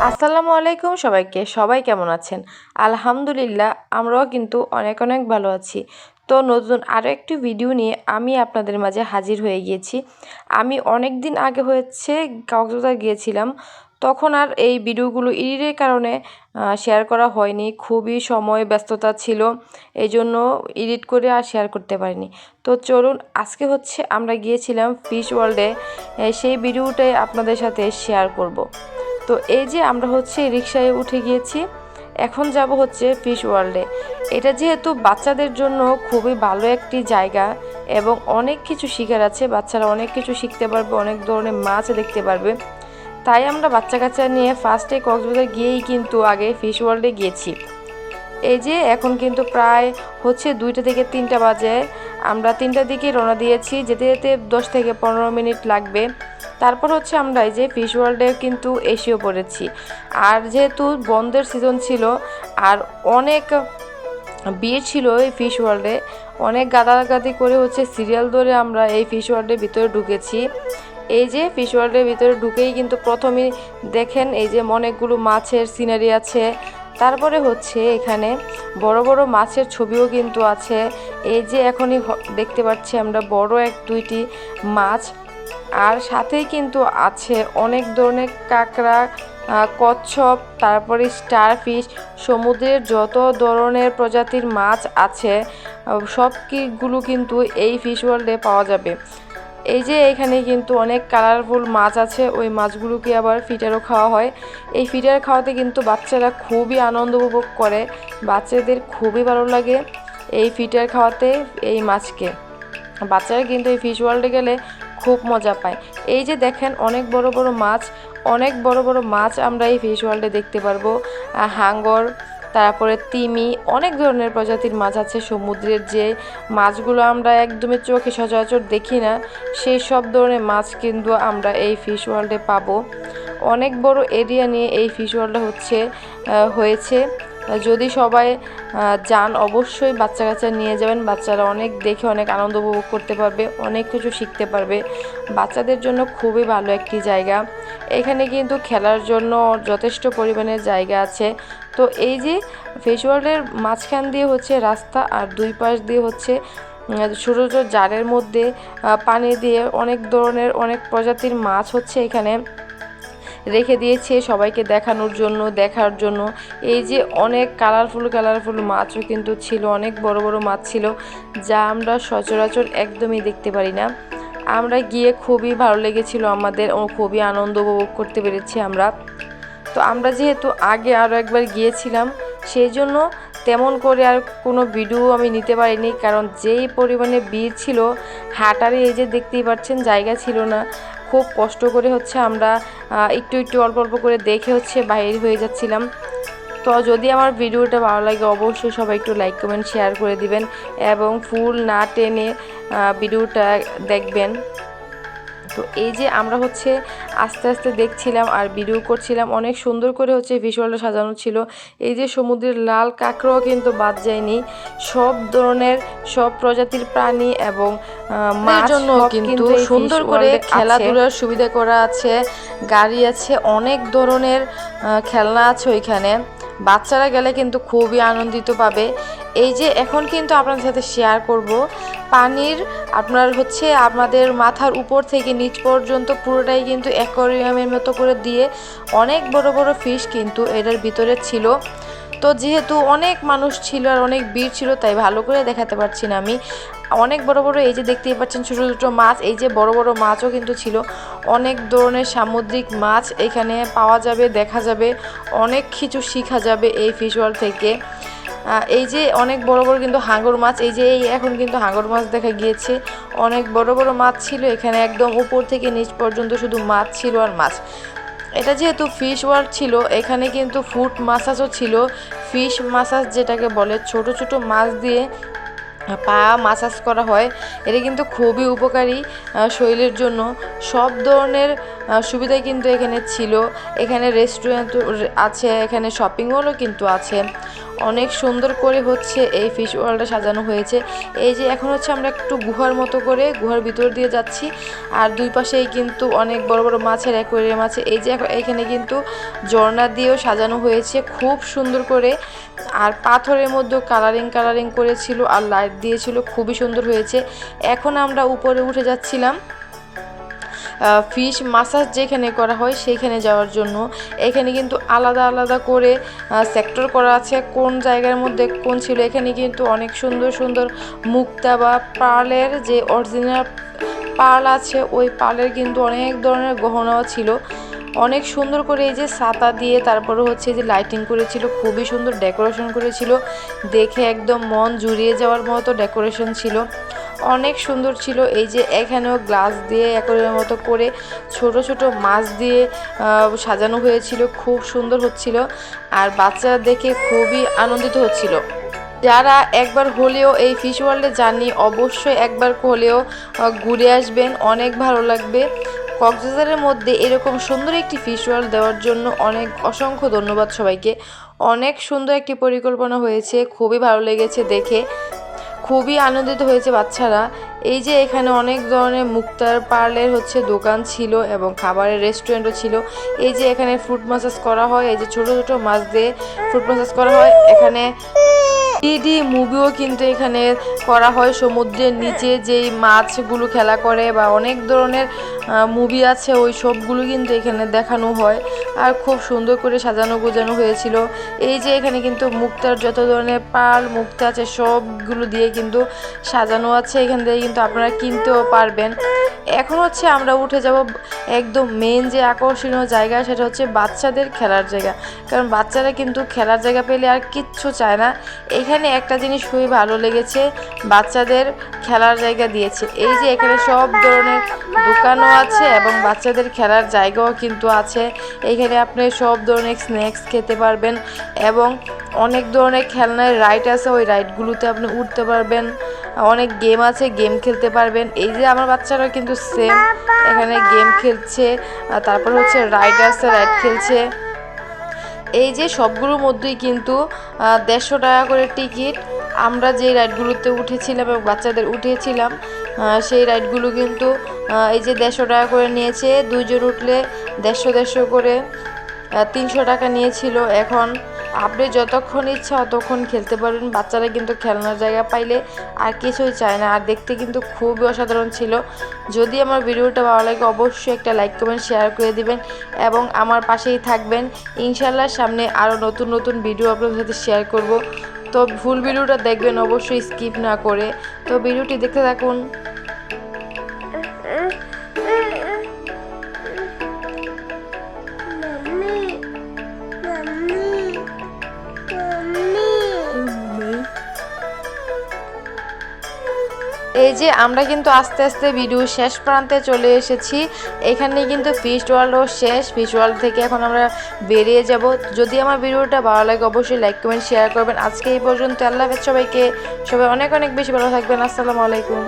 আসসালামু আলাইকুম সবাইকে। সবাই কেমন আছেন? আলহামদুলিল্লাহ আমরাও কিন্তু অনেক অনেক ভালো আছি। তো নতুন আরও একটি ভিডিও নিয়ে আমি আপনাদের মাঝে হাজির হয়ে গিয়েছি। আমি অনেক দিন আগে কক্সবাজার গিয়েছিলাম। তখন আর এই ভিডিওগুলো এডিটের কারণে শেয়ার করা হয়নি। খুবই সময় ব্যস্ততা ছিল, এই জন্য এডিট করে আর শেয়ার করতে পারিনি। তো চলুন আজকে আমরা গিয়েছিলাম ফিশ ওয়ার্ল্ডে, সেই ভিডিওটাই আপনাদের সাথে শেয়ার করব। তো এই যে আমরা রিকশায় উঠে গিয়েছি, এখন যাব ফিশ ওয়ার্ল্ডে। এটা যেহেতু বাচ্চাদের জন্য খুবই ভালো একটি জায়গা এবং অনেক কিছু শেখার আছে, বাচ্চারা অনেক কিছু শিখতে পারবে, অনেক ধরনের মাছ দেখতে পারবে। তাই আমরা বাচ্চা কাচ্চা নিয়ে ফার্স্টে কক্সবাজার গিয়েই কিন্তু আগে ফিশ ওয়ার্ল্ডে গিয়েছি। এই যে এখন কিন্তু প্রায় 2টা থেকে 3টা বাজে। আমরা 3টার দিকে রওনা দিয়েছি, যেতে যেতে 10 থেকে 15 মিনিট লাগবে। তারপর আমরা এই যে ফিশ ওয়ার্ল্ডে কিন্তু এসেও পড়েছি। আর যেহেতু বন্ধের সিজন ছিল আর অনেক ভিড় ছিল এই ফিশ ওয়ার্ল্ডে, অনেক গাদাগাদি করে সিরিয়াল ধরে আমরা এই ফিশ ওয়ার্ল্ডের ভিতরে ঢুকেছি। এই যে ফিশ ওয়ার্ল্ডের ভিতরে ঢুকেই কিন্তু প্রথমেই দেখেন এই যে অনেকগুলো মাছের সিনারি আছে। তারপরে এখানে বড় বড় মাছের ছবিও কিন্তু আছে। এই যে এখনই দেখতে পাচ্ছি আমরা বড় 1-2টি মাছ, আর সাথেই কিন্তু আছে অনেক ধরনের কাঁকড়া, কচ্ছপ, তারপরে স্টারফিশ, সমুদ্রের যত ধরনের প্রজাতির মাছ আছে সবগুলো কিন্তু এই ফিশ ওয়ার্ল্ডে পাওয়া যাবে। এই যে এখানে কিন্তু অনেক কালারফুল মাছ আছে, ওই মাছগুলোকে আবার ফিটারও খাওয়া হয়। এই ফিটার খাওয়াতে কিন্তু বাচ্চারা খুবই আনন্দ উপভোগ করে, বাচ্চাদের খুবই ভালো লাগে এই ফিটার খাওয়াতে এই মাছকে। বাচ্চারা কিন্তু এই ফিশ ওয়ার্ল্ডে গেলে খুব মজা পায়। এই যে দেখেন অনেক বড় বড় মাছ আমরা এই ফিশ ওয়ার্ল্ডে দেখতে পারবো। হাঙ্গর, তারপরে তিমি, অনেক ধরনের প্রজাতির মাছ আছে। সমুদ্রের যে মাছগুলো আমরা একদমই চোখে সচরাচর দেখি না, সেই সব ধরনের মাছ কিন্তু আমরা এই ফিশ ওয়ার্ল্ডে পাবো। অনেক বড় এরিয়া নিয়ে এই ফিশ ওয়ার্ল্ডে হয়েছে। যদি সবাই যান অবশ্যই বাচ্চা কাচ্চা নিয়ে যাবেন, বাচ্চারা অনেক দেখে অনেক আনন্দ উপভোগ করতে পারবে, অনেক কিছু শিখতে পারবে। বাচ্চাদের জন্য খুবই ভালো একটি জায়গা। এখানে কিন্তু খেলার জন্য যথেষ্ট পরিমাণে জায়গা আছে। তো এই যে ফিশ ওয়ার্ল্ডের মাঝখান দিয়ে রাস্তা, আর দুই পাশ দিয়ে ছোটো ছোটো জারের মধ্যে পানি দিয়ে অনেক ধরনের অনেক প্রজাতির মাছ এখানে রেখে দিয়েছে সবাইকে দেখার জন্য। এই যে অনেক কালারফুল মাছও কিন্তু ছিল, অনেক বড় বড় মাছ ছিল যা আমরা সচরাচর একদমই দেখতে পারি না। আমরা গিয়ে খুবই ভালো লেগেছিল আমাদের, খুবই আনন্দ উপভোগ করতে পেরেছি আমরা। তো আমরা যেহেতু আগে আরও একবার গিয়েছিলাম, সেই জন্য তেমন করে আর কোনো ভিডিও আমি নিতে পারিনি, কারণ যেই পরিমাণে ভিড় ছিল হাঁটারে এই যে দেখতেই পাচ্ছেন জায়গা ছিল না। খুব কষ্ট করে আমরা একটু অল্প অল্প করে দেখে বাইরে হয়ে যাচ্ছিলাম। তো যদি আমার ভিডিওটা ভালো লাগে অবশ্যই সবাই একটু লাইক কমেন্ট শেয়ার করে দিবেন এবং ফুল না টেনে ভিডিওটা দেখবেন। তো এই যে আমরা আস্তে আস্তে দেখছিলাম আর ভিডিও করছিলাম, অনেক সুন্দর করে ফিশ ওয়ার্ল্ডে সাজানো ছিল। এই যে সমুদ্রের লাল কাঁকড়াও কিন্তু বাদ যায়নি, সব ধরনের সব প্রজাতির প্রাণী এবং মাছ জন্য কিন্তু সুন্দর করে খেলাধুলার সুবিধা করা আছে, গাড়ি আছে, অনেক ধরনের খেলনা আছে ওইখানে। বাচ্চারা গেলে কিন্তু খুবই আনন্দিত পাবে। এই যে এখন কিন্তু আপনাদের সাথে শেয়ার করব পানির, আপনার আমাদের মাথার উপর থেকে নিচ পর্যন্ত পুরোটাই কিন্তু অ্যাকোয়ারিয়ামের মতো করে দিয়ে অনেক বড় বড় ফিশ কিন্তু এটার ভিতরে ছিল। তো যেহেতু অনেক মানুষ ছিল আর অনেক ভিড় ছিল, তাই ভালো করে দেখাতে পারছি না আমি। অনেক বড় বড় এই যে দেখতেই পাচ্ছেন ছোটো ছোটো মাছ, এই যে বড় বড় মাছও কিন্তু ছিল। অনেক ধরনের সামুদ্রিক মাছ এখানে পাওয়া যাবে, দেখা যাবে, অনেক কিছু শেখা যাবে এই ফিশ ওয়ার্ল্ড থেকে। এই যে অনেক বড় বড় কিন্তু হাঙর মাছ, এই যে এখন কিন্তু হাঙর মাছ দেখা গিয়েছে। অনেক বড় বড় মাছ ছিল এখানে, একদম উপর থেকে নিচ পর্যন্ত শুধু মাছ ছিল আর মাছ। এটা যেহেতু ফিশ ওয়ার্ল্ড ছিল, এখানে কিন্তু ফুট মাসাজও ছিল। ফিশ মাসাজ যেটাকে বলে, ছোট ছোট মাছ দিয়ে পা মাসাজ করা হয়। এটা কিন্তু খুবই উপকারী শরীরের জন্য। সব ধরনের সুবিধাই কিন্তু এখানে ছিল। এখানে রেস্টুরেন্ট আছে, এখানে শপিং মলও কিন্তু আছে। অনেক সুন্দর করে হচ্ছে এই ফিশ ওয়ার্ল্ডটা সাজানো হয়েছে। এই যে এখন হচ্ছে আমরা একটু গুহার মতো করে গুহার ভিতর দিয়ে যাচ্ছি, আর দুই পাশেই কিন্তু অনেক বড় বড় মাছের অ্যাকোয়ারিয়াম আছে। এই যে এখানে কিন্তু ঝর্ণা দিয়েও সাজানো হয়েছে খুব সুন্দর করে, আর পাথরের মধ্যে কালারিং করেছিল আর লাইট দিয়েছিল, খুবই সুন্দর হয়েছে। এখন আমরা উপরে উঠে যাচ্ছিলাম ফিশ মাসাজ যেখানে করা হয় সেইখানে যাওয়ার জন্য। এখানে কিন্তু আলাদা আলাদা করে সেক্টর করা আছে, কোন জায়গার মধ্যে কোন ছিল। এখানে কিন্তু অনেক সুন্দর সুন্দর মুক্তা বা পার্লের যে অরিজিনাল পার্ল আছে, ওই পার্লের কিন্তু অনেক ধরনের গহনাও ছিল। অনেক সুন্দর করে এই যে ছাতা দিয়ে তারপরে হচ্ছে যে লাইটিং করেছিল, খুবই সুন্দর ডেকোরেশন করেছিল, দেখে একদম মন জুড়িয়ে যাওয়ার মতো ডেকোরেশন ছিল, অনেক সুন্দর ছিল। এই যে এখানেও গ্লাস দিয়ে একরের মতো করে ছোট ছোট মাছ দিয়ে সাজানো হয়েছিল, খুব সুন্দর হচ্ছিল, আর বাচ্চারা দেখে খুবই আনন্দিত হচ্ছিল। যারা একবার হলেও এই ফিশ ওয়ার্ল্ডে যাননি অবশ্যই একবার হলেও ঘুরে আসবেন, অনেক ভালো লাগবে। কক্সবাজারের মধ্যে এরকম সুন্দর একটি ফিশ ওয়ার্ল্ড দেওয়ার জন্য অসংখ্য ধন্যবাদ সবাইকে। অনেক সুন্দর একটি পরিকল্পনা হয়েছে, খুবই ভালো লেগেছে দেখে, খুবই আনন্দিত হয়েছে বাচ্চারা। এই যে এখানে অনেক ধরনের মুক্তার পার্লের হচ্ছে দোকান ছিল এবং খাবারের রেস্টুরেন্টও ছিল। এই যে এখানে ফ্রুট ম্যাসাজ করা হয়, এই যে ছোট ছোট মাছ দিয়ে ফ্রুট ম্যাসাজ করা হয়। এখানে 3D মুভিও কিন্তু এখানে করা হয়, সমুদ্রের নিচে যেই মাছগুলো খেলা করে বা অনেক ধরনের মুভি আছে, ওই সবগুলো কিন্তু এখানে দেখানো হয়, আর খুব সুন্দর করে সাজানো গোছানো হয়েছিল। এই যে এখানে কিন্তু মুক্তার যত ধরনের পাল মুক্তা আছে সবগুলো দিয়ে কিন্তু সাজানো আছে, এখান থেকে কিন্তু আপনারা কিনতেও পারবেন। এখন হচ্ছে আমরা উঠে যাব একদম মেন যে আকর্ষণীয় জায়গা, সেটা হচ্ছে বাচ্চাদের খেলার জায়গা, কারণ বাচ্চারা কিন্তু খেলার জায়গা পেলে আর কিচ্ছু চায় না। এখানে একটা জিনিস খুবই ভালো লেগেছে, বাচ্চাদের খেলার জায়গা দিয়েছে। এই যে এখানে সব ধরনের দোকানও আছে এবং বাচ্চাদের খেলার জায়গাও কিন্তু আছে। এখানে আপনি সব ধরনের স্ন্যাক্স খেতে পারবেন এবং অনেক ধরনের খেলনার রাইড আছে, ওই রাইডগুলোতে আপনি উঠতে পারবেন, অনেক গেম আছে, গেম খেলতে পারবেন। এই যে আমার বাচ্চারা কিন্তু সেম এখানে গেম খেলছে, তারপর হচ্ছে রাইড আছে, রাইড খেলছে। এই যে সবগুলোর মধ্যেই কিন্তু 150 টাকা করে টিকিট। আমরা যে রাইডগুলোতে উঠেছিলাম এবং বাচ্চাদের উঠিয়েছিলাম সেই রাইডগুলো কিন্তু এই যে 150 টাকা করে নিয়েছে, দুইজন উঠলে 150 করে 300 টাকা নিয়েছিল। এখন আপনি যতক্ষণ ইচ্ছা অতক্ষণ খেলতে পারবেন, বাচ্চারা কিন্তু খেলনার জায়গা পাইলে আর কিছুই চায় না। আর দেখতে কিন্তু খুবই অসাধারণ ছিল। যদি আমার ভিডিওটা ভালো লাগে অবশ্যই একটা লাইক কমেন্ট শেয়ার করে দিবেন এবং আমার পাশেই থাকবেন। ইনশাল্লাহ সামনে আরও নতুন নতুন ভিডিও আপনাদের সাথে শেয়ার করব, তো ফুল ভিডিওটা দেখবেন অবশ্যই স্কিপ না করে। তো ভিডিওটি দেখতে থাকুন। এই যে আমরা কিন্তু আস্তে আস্তে ভিডিও শেষ প্রান্তে চলে এসেছি। এখানে কিন্তু ফিশ ওয়ার্ল্ডও শেষ। ফিশ ওয়ার্ল্ড থেকে এখন আমরা বেরিয়ে যাব। যদি আমার ভিডিওটা ভালো লাগে অবশ্যই লাইক কমেন্ট শেয়ার করবেন। আজকে এই পর্যন্ত, আল্লাহ হাফেজ সবাইকে। সবাই অনেক অনেক বেশি ভালো থাকবেন। আসসালামু আলাইকুম।